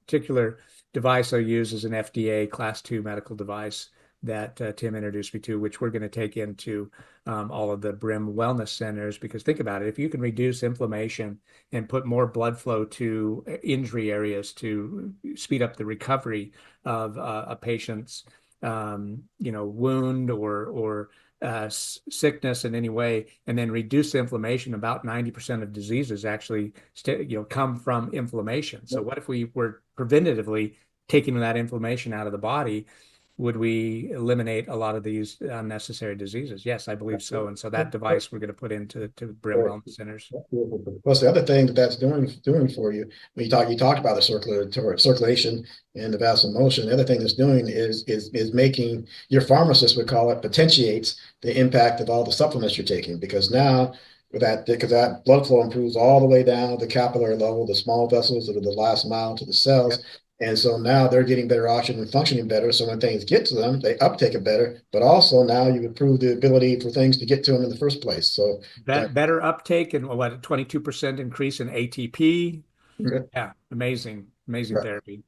particular device I use is an FDA Class 2 medical device that Tim introduced me to, which we're going to take into all of the BRIM wellness centers. Because think about it, if you can reduce inflammation and put more blood flow to injury areas to speed up the recovery of a patient's wound or sickness in any way, and then reduce inflammation. About 90% of diseases actually come from inflammation. So what if we were preventatively taking that inflammation out of the body? Would we eliminate a lot of these unnecessary diseases? Yes, I believe so. And so that device we're going to put into BRIM wellness centers. What's the other thing that's doing for you? When you talked about the circulation and the vessel motion. The other thing that's doing is making, your pharmacist would call it, potentiates the impact of all the supplements you're taking, because now because that blood flow improves all the way down to the capillary level, the small vessels that are the last mile to the cells. Yep. And so now they're getting better oxygen and functioning better. So when things get to them, they uptake it better. But also now you improve the ability for things to get to them in the first place. So that, Better uptake and what, a 22% increase in ATP. right, Yeah, amazing, amazing therapy.